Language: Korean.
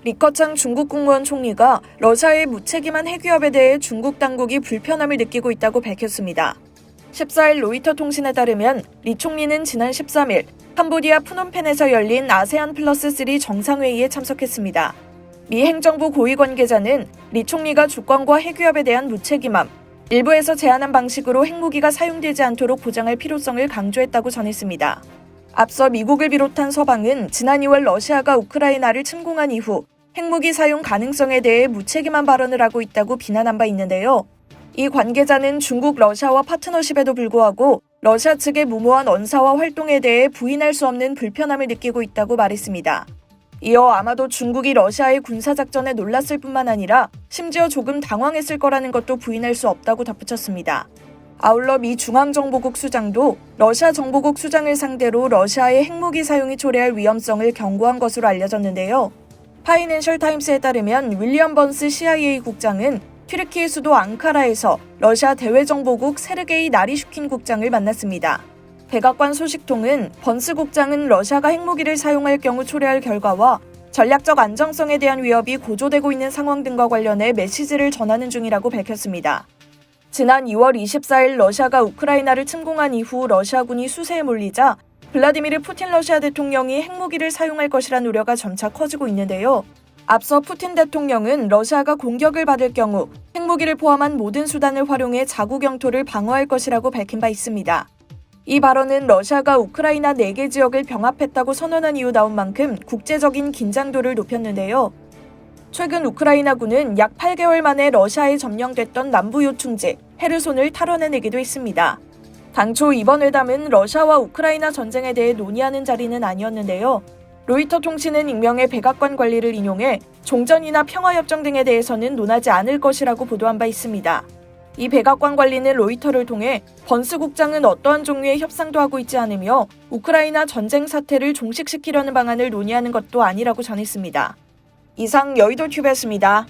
리커창 중국 국무원 총리가 러시아의 무책임한 핵위협에 대해 중국 당국이 불편함을 느끼고 있다고 밝혔습니다. 14일 로이터 통신에 따르면 리 총리는 지난 13일 캄보디아 푸놈펜에서 열린 아세안 플러스 3 정상회의에 참석했습니다. 미 행정부 고위 관계자는 리 총리가 주권과 핵위협에 대한 무책임함, 일부에서 제한한 방식으로 핵무기가 사용되지 않도록 보장할 필요성을 강조했다고 전했습니다. 앞서 미국을 비롯한 서방은 지난 2월 러시아가 우크라이나를 침공한 이후 핵무기 사용 가능성에 대해 무책임한 발언을 하고 있다고 비난한 바 있는데요. 이 관계자는 중국 러시아와 파트너십에도 불구하고 러시아 측의 무모한 언사와 활동에 대해 부인할 수 없는 불편함을 느끼고 있다고 말했습니다. 이어 아마도 중국이 러시아의 군사작전에 놀랐을 뿐만 아니라 심지어 조금 당황했을 거라는 것도 부인할 수 없다고 덧붙였습니다. 아울러 미 중앙정보국 수장도 러시아 정보국 수장을 상대로 러시아의 핵무기 사용이 초래할 위험성을 경고한 것으로 알려졌는데요. 파이낸셜 타임스에 따르면 윌리엄 번스 CIA 국장은 튀르키예 수도 앙카라에서 러시아 대외정보국 세르게이 나리슈킨 국장을 만났습니다. 백악관 소식통은 번스 국장은 러시아가 핵무기를 사용할 경우 초래할 결과와 전략적 안정성에 대한 위협이 고조되고 있는 상황 등과 관련해 메시지를 전하는 중이라고 밝혔습니다. 지난 2월 24일 러시아가 우크라이나를 침공한 이후 러시아군이 수세에 몰리자 블라디미르 푸틴 러시아 대통령이 핵무기를 사용할 것이란 우려가 점차 커지고 있는데요. 앞서 푸틴 대통령은 러시아가 공격을 받을 경우 핵무기를 포함한 모든 수단을 활용해 자국 영토를 방어할 것이라고 밝힌 바 있습니다. 이 발언은 러시아가 우크라이나 4개 지역을 병합했다고 선언한 이후 나온 만큼 국제적인 긴장도를 높였는데요. 최근 우크라이나군은 약 8개월 만에 러시아에 점령됐던 남부 요충지 헤르손을 탈환해내기도 했습니다. 당초 이번 회담은 러시아와 우크라이나 전쟁에 대해 논의하는 자리는 아니었는데요. 로이터 통신은 익명의 백악관 관리를 인용해 종전이나 평화협정 등에 대해서는 논하지 않을 것이라고 보도한 바 있습니다. 이 백악관 관리는 로이터를 통해 번스 국장은 어떠한 종류의 협상도 하고 있지 않으며 우크라이나 전쟁 사태를 종식시키려는 방안을 논의하는 것도 아니라고 전했습니다. 이상 여의도 튜브였습니다.